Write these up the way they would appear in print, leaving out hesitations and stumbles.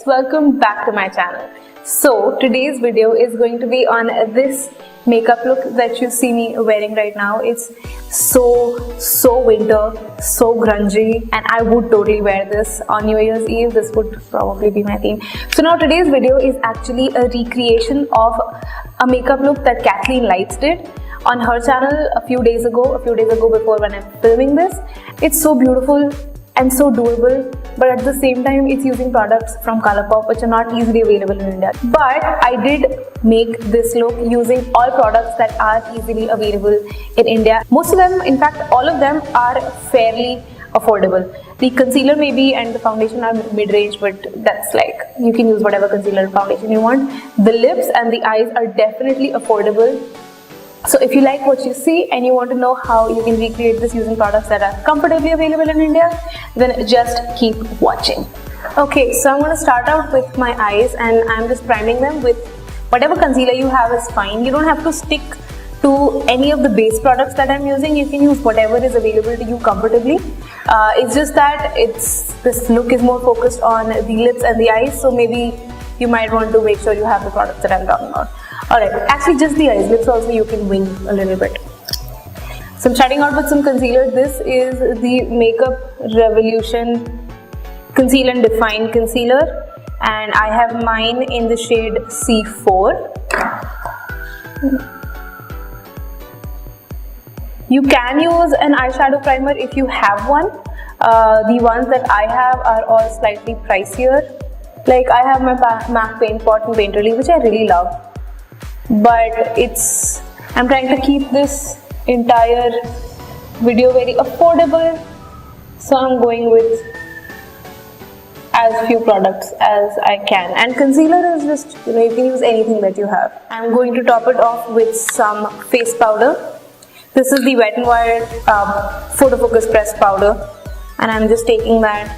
guys, welcome back to my channel. So today's video is going to be on this makeup look that you see me wearing right now. It's so winter, so grungy, and I would totally wear this on New Year's Eve. This would probably be my theme. So now today's video is actually a recreation of a makeup look that KathleenLight did on her channel a few days ago before when I'm filming this. It's so beautiful and so doable, but at the same time it's using products from Colourpop which are not easily available in India. But I did make this look using all products that are easily available in India. Most of them, in fact all of them, are fairly affordable. The concealer maybe and the foundation are mid-range, but that's like, you can use whatever concealer and foundation you want. The lips and the eyes are definitely affordable. So if you like what you see and you want to know how you can recreate this using products that are comfortably available in India, then just keep watching. Okay, so I'm going to start out with my eyes and I'm just priming them with whatever concealer you have is fine. You don't have to stick to any of the base products that I'm using. You can use whatever is available to you comfortably. It's just that this look is more focused on the lips and the eyes, so maybe you might want to make sure you have the products that I'm talking about. Alright, actually just the eyes, lips also you can wing a little bit. So I'm starting out with some concealer. This is the Makeup Revolution Conceal and Define Concealer, and I have mine in the shade C4. You can use an eyeshadow primer if you have one. The ones that I have are all slightly pricier. Like I have my MAC Paint Pot and Painterly, which I really love. But I'm trying to keep this entire video very affordable, so I'm going with as few products as I can. And concealer is just, you can use anything that you have. I'm going to top it off with some face powder. This is the Wet n Wild Photofocus pressed powder, and I'm just taking that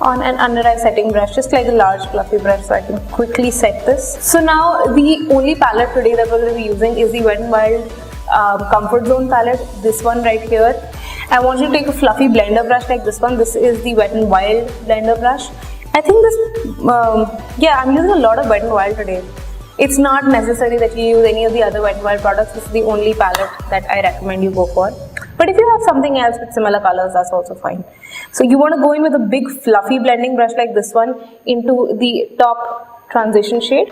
on an under eye setting brush, just like a large fluffy brush, so I can quickly set this. So now the only palette today that we're going to be using is the Wet n Wild Comfort Zone palette, this one right here. I want you to take a fluffy blender brush like this one. This is the Wet n Wild blender brush. I think this, I'm using a lot of Wet n Wild today. It's not necessary that you use any of the other Wet n Wild products. This is the only palette that I recommend you go for. But if you have something else with similar colors, that's also fine. So you want to go in with a big fluffy blending brush like this one into the top transition shade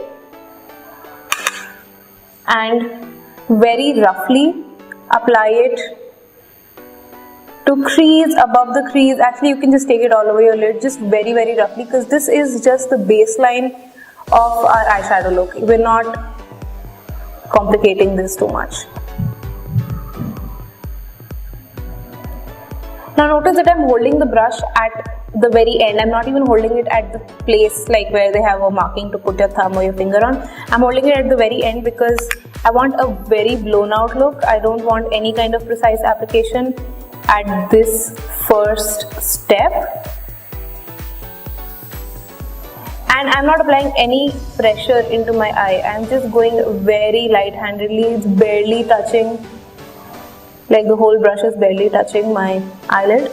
and very roughly apply it to crease, above the crease. Actually, you can just take it all over your lid, just very roughly, because this is just the baseline of our eyeshadow look. We're not complicating this too much. Now notice that I'm holding the brush at the very end. I'm not even holding it at the place like where they have a marking to put your thumb or your finger on. I'm holding it at the very end because I want a very blown out look. I don't want any kind of precise application at this first step. And I'm not applying any pressure into my eye. I'm just going very light-handedly. It's barely touching. Like the whole brush is barely touching my eyelid.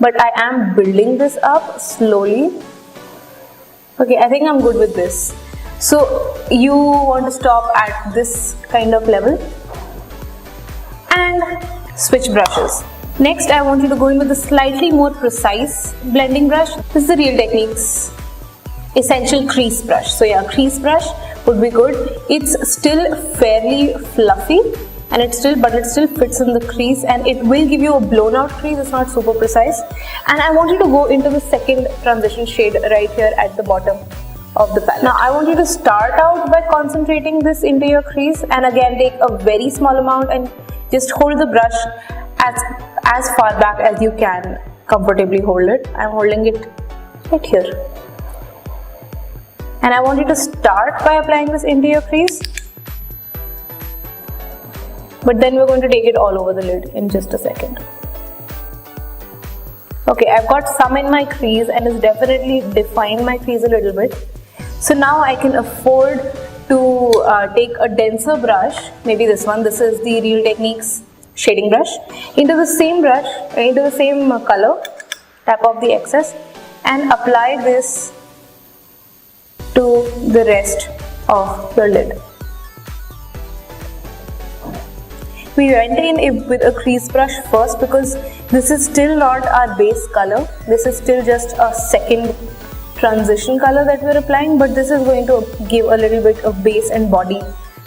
But I am building this up slowly. Okay, I think I'm good with this. So you want to stop at this kind of level and switch brushes. Next, I want you to go in with a slightly more precise blending brush. This is the Real Techniques Essential Crease Brush. So yeah, crease brush would be good. It's still fairly fluffy, and it still fits in the crease, and it will give you a blown out crease. It's not super precise. And I want you to go into the second transition shade right here at the bottom of the palette. Now I want you to start out by concentrating this into your crease, and again take a very small amount and just hold the brush as far back as you can comfortably hold it. I'm holding it right here. And I want you to start by applying this into your crease. But then we're going to take it all over the lid in just a second. Okay, I've got some in my crease and it's definitely defined my crease a little bit. So now I can afford to take a denser brush, maybe this one. This is the Real Techniques shading brush. Into the same brush, into the same color, tap off the excess and apply this to the rest of your lid. We went in with a crease brush first because this is still not our base color. This is still just a second transition color that we're applying, but this is going to give a little bit of base and body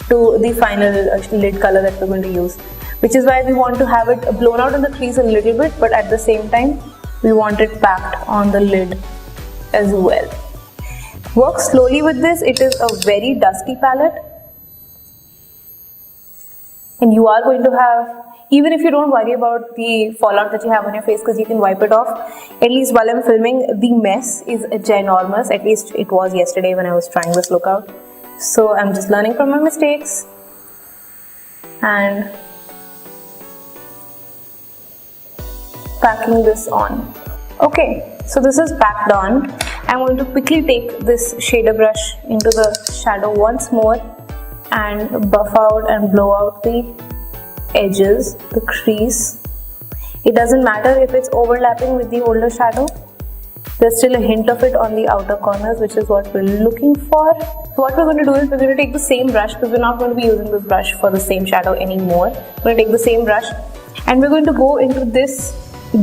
to the final lid color that we're going to use, which is why we want to have it blown out in the crease a little bit, but at the same time we want it packed on the lid as well. Work slowly with this. It is a very dusty palette, and you are going to have, even if you don't worry about the fallout that you have on your face because you can wipe it off, at least while I'm filming, the mess is ginormous. At least it was yesterday when I was trying this look out. So I'm just learning from my mistakes and packing this on. Okay, so this is packed on. I'm going to quickly take this shader brush into the shadow once more and buff out and blow out the edges, the crease. It doesn't matter if it's overlapping with the older shadow. There's still a hint of it on the outer corners, which is what we're looking for. So what we're going to do is we're going to take the same brush, because we're not going to be using this brush for the same shadow anymore. We're going to take the same brush and we're going to go into this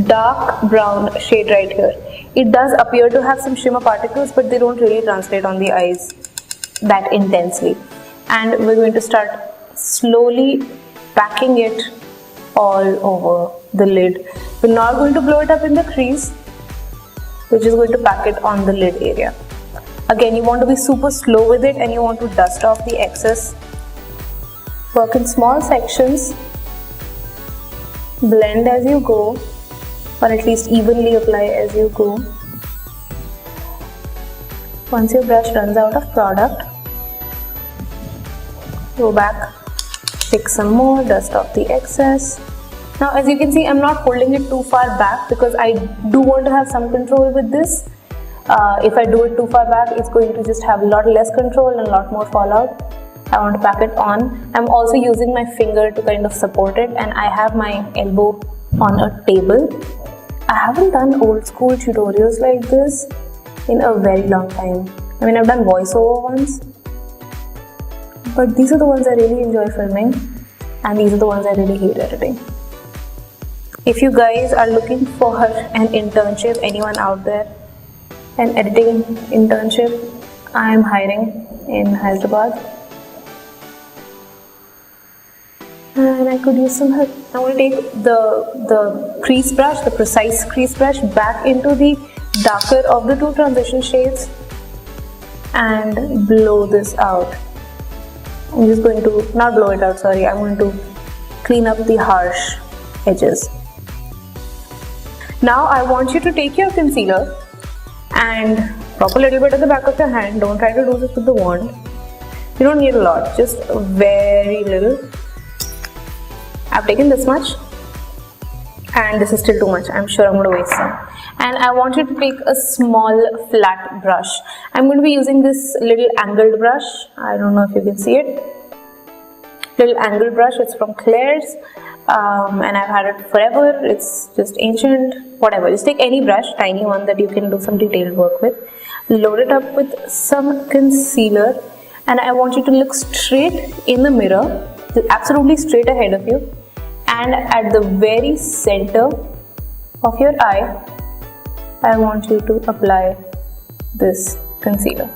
dark brown shade right here. It does appear to have some shimmer particles, but they don't really translate on the eyes that intensely. And we're going to start slowly packing it all over the lid. We're not going to blow it up in the crease. We're just going to pack it on the lid area. Again, you want to be super slow with it and you want to dust off the excess. Work in small sections. Blend as you go, or at least evenly apply as you go. Once your brush runs out of product, go back, pick some more, dust off the excess. Now as you can see, I'm not holding it too far back because I do want to have some control with this. If I do it too far back, it's going to just have a lot less control and a lot more fallout. I want to pack it on. I'm also using my finger to kind of support it, and I have my elbow on a table. I haven't done old school tutorials like this in a very long time. I mean, I've done voiceover once, but these are the ones I really enjoy filming, and these are the ones I really hate editing. If you guys are looking for an internship, anyone out there, an editing internship, I am hiring in Hyderabad. And I could use some help. I'm going to take the crease brush, the precise crease brush, back into the darker of the two transition shades and blow this out. I'm just going to, not blow it out, sorry, I'm going to clean up the harsh edges. Now I want you to take your concealer and drop a little bit at the back of your hand. Don't try to do this with the wand. You don't need a lot, just very little. I've taken this much and this is still too much. I'm sure I'm going to waste some. And I want you to take a small flat brush. I'm going to be using this little angled brush. I don't know if you can see it. Little angled brush. It's from Claire's. And I've had it forever. It's just ancient, whatever. Just take any brush, tiny one that you can do some detailed work with. Load it up with some concealer, and I want you to look straight in the mirror, absolutely straight ahead of you, and at the very center of your eye, I want you to apply this concealer.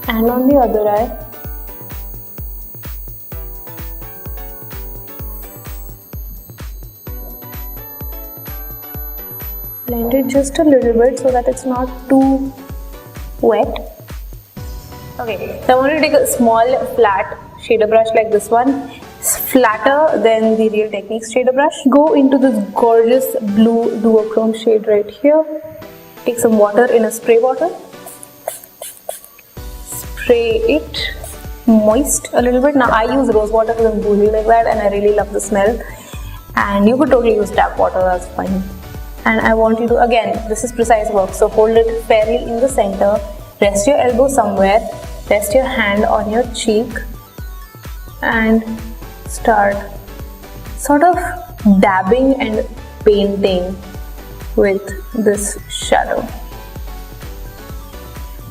And on the other eye, blend it just a little bit so that it's not too wet. Okay, so I want to take a small flat shader brush like this one. It's flatter than the Real Techniques shader brush. Go into this gorgeous blue duochrome shade right here. Take some water in a spray bottle. Spray it moist a little bit. Now I use rose water because I'm bougie like that and I really love the smell. And you could totally use tap water, that's fine. And I want you to, again, this is precise work, so hold it fairly in the center, rest your elbow somewhere, rest your hand on your cheek and start sort of dabbing and painting with this shadow.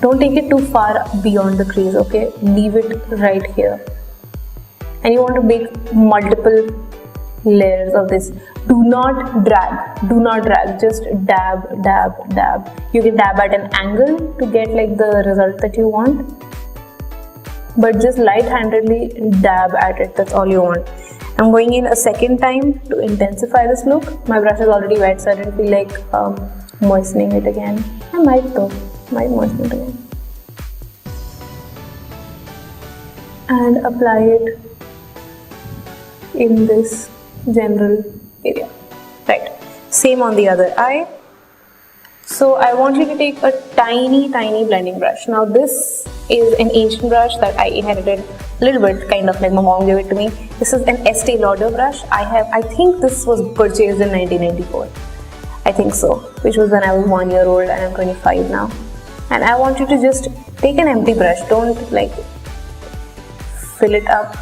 Don't take it too far beyond the crease, okay? Leave it right here. And you want to make multiple layers of this. Do not drag, just dab, dab, dab. You can dab at an angle to get like the result that you want, but just light-handedly dab at it, that's all you want. I'm going in a second time to intensify this look. My brush is already wet, so I didn't feel like moistening it again. I might though, might moisten it again. And apply it in this general area. Right, same on the other eye. So I want you to take a tiny blending brush. Now this is an ancient brush that I inherited a little bit, kind of like my mom gave it to me. This is an Estee Lauder brush. I think this was purchased in 1994. I think so, which was when I was 1 year old and I'm 25 now. And I want you to just take an empty brush, don't like fill it up,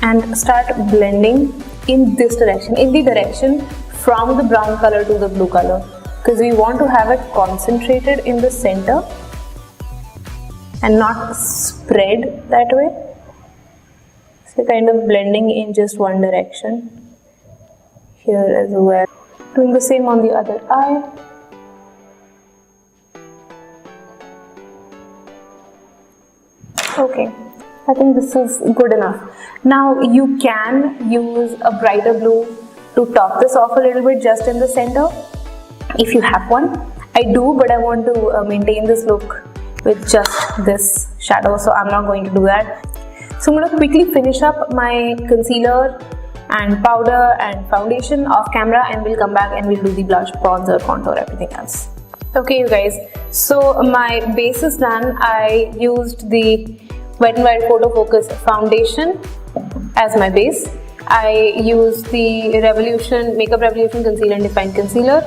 and start blending in this direction, in the direction from the brown color to the blue color, because we want to have it concentrated in the center and not spread that way. So kind of blending in just one direction here as well. Doing the same on the other eye. Okay, I think this is good enough. Now you can use a brighter blue to top this off a little bit just in the center if you have one. I do, but I want to maintain this look with just this shadow, so I'm not going to do that. So I'm going to quickly finish up my concealer and powder and foundation off camera, and we'll come back and we'll do the blush, bronzer, contour, everything else. Okay you guys, so my base is done. I used the Wet n Wild Photofocus foundation as my base. I used the Makeup Revolution Concealer and Define Concealer.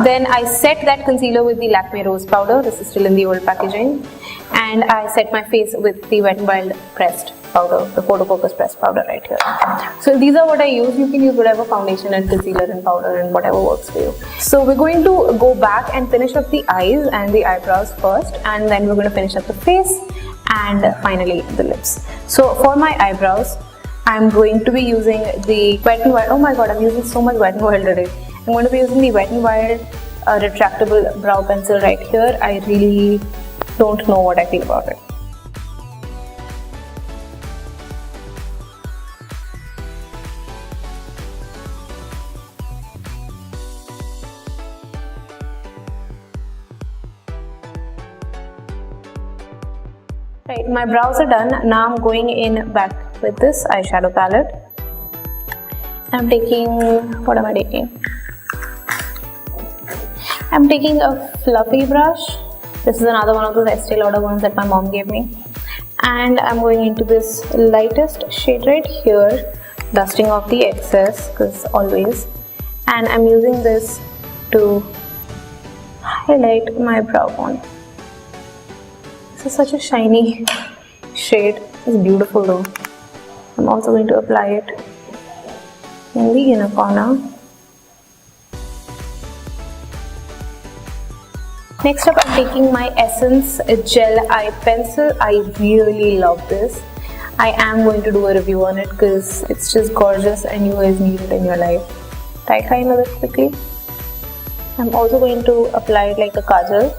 Then I set that concealer with the Lakme Rose Powder. This is still in the old packaging. And I set my face with the Wet n Wild pressed powder, the Photofocus pressed powder right here. So these are what I use. You can use whatever foundation and concealer and powder and whatever works for you. So we're going to go back and finish up the eyes and the eyebrows first, and then we're going to finish up the face and finally the lips. So for my eyebrows, I'm going to be using the Wet n Wild. Oh my god, I'm using so much Wet n Wild today. I'm going to be using the Wet n Wild retractable brow pencil right here. I really don't know what I feel about it. Right, my brows are done. Now I'm going in back with this eyeshadow palette. I'm taking, what am I taking? I'm taking a fluffy brush. This is another one of those Estee Lauder ones that my mom gave me. And I'm going into this lightest shade right here, dusting off the excess, because always. And I'm using this to highlight my brow bone. This is such a shiny shade. It's beautiful though. I'm also going to apply it in the inner corner. Next up, I'm taking my Essence Gel Eye Pencil. I really love this. I am going to do a review on it because it's just gorgeous and you guys need it in your life. Try kind of it quickly. I'm also going to apply it like a kajal.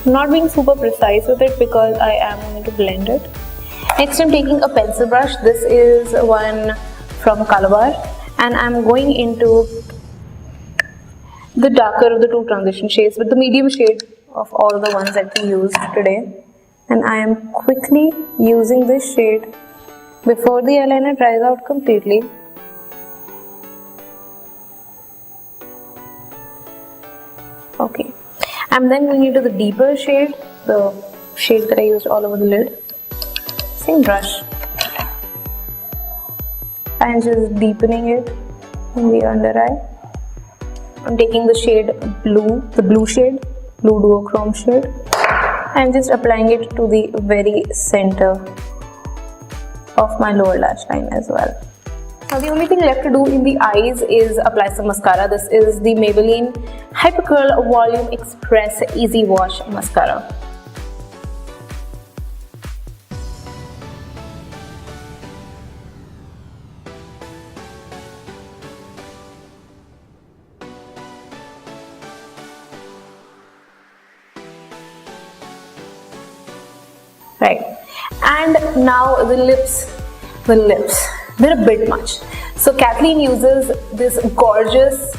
I'm not being super precise with it because I am going to blend it. Next, I'm taking a pencil brush. This is one from Calabar, and I'm going into the darker of the two transition shades, but the medium shade of all the ones that we used today. And I am quickly using this shade before the eyeliner dries out completely. Okay, I'm then going into the deeper shade, the shade that I used all over the lid. Same brush, and just deepening it in the under eye. I'm taking the shade blue, the blue shade, blue duochrome shade, and just applying it to the very center of my lower lash line as well. Now the only thing left to do in the eyes is apply some mascara. This is the Maybelline Hyper Curl Volume Express Easy Wash Mascara. Right, and now the lips, they're a bit much. So Kathleen uses this gorgeous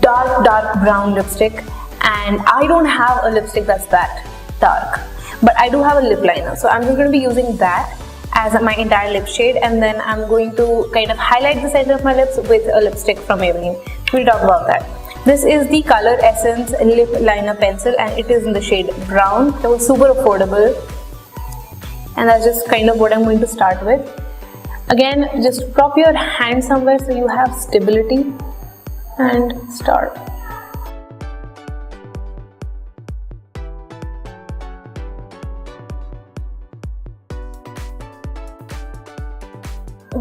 dark brown lipstick, and I don't have a lipstick that's that dark, but I do have a lip liner, so I'm just going to be using that as my entire lip shade, and then I'm going to kind of highlight the center of my lips with a lipstick from Maybelline. We'll talk about that. This is the Color Essence Lip Liner Pencil, and it is in the shade brown. It was super affordable. And that's just kind of what I'm going to start with. Again, just prop your hand somewhere so you have stability and start.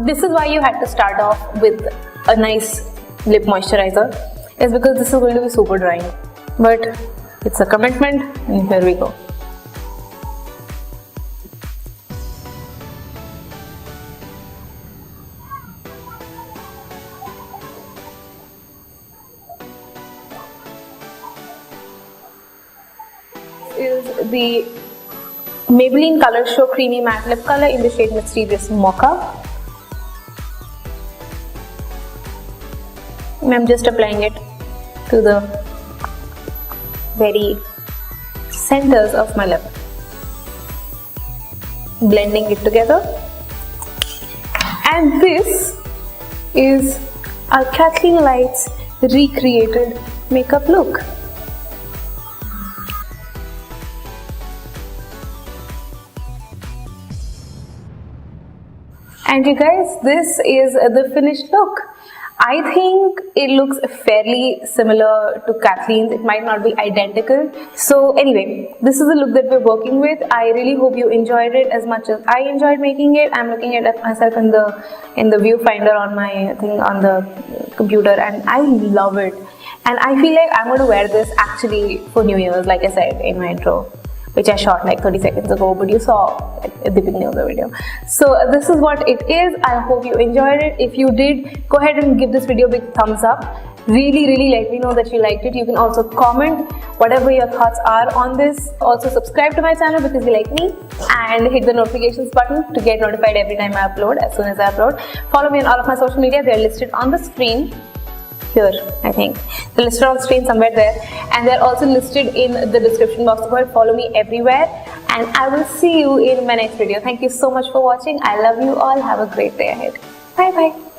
This is why you had to start off with a nice lip moisturizer, is because this is going to be super drying. But it's a commitment, and here we go. Is the Maybelline Color Show Creamy Matte Lip Color in the shade Mischief Mocha. And I'm just applying it to the very centers of my lip, blending it together. And this is our KathleenLight's recreated makeup look. And you guys, this is the finished look. I think it looks fairly similar to Kathleen's. It might not be identical. So anyway, this is the look that we're working with. I really hope you enjoyed it as much as I enjoyed making it. I'm looking at myself in the viewfinder on my thing on the computer, and I love it. And I feel like I'm going to wear this actually for New Year's, like I said in my intro, which I shot like 30 seconds ago, but you saw at the beginning of the video. So this is what it is. I hope you enjoyed it. If you did, go ahead and give this video a big thumbs up. Really let me know that you liked it. You can also comment whatever your thoughts are on this. Also subscribe to my channel because you like me, and hit the notifications button to get notified every time I upload, as soon as I upload. Follow me on all of my social media. They are listed on the screen. Here, I think they're listed on screen somewhere there, and they're also listed in the description box below. Follow me everywhere, and I will see you in my next video. Thank you so much for watching. I love you all. Have a great day ahead. Bye bye.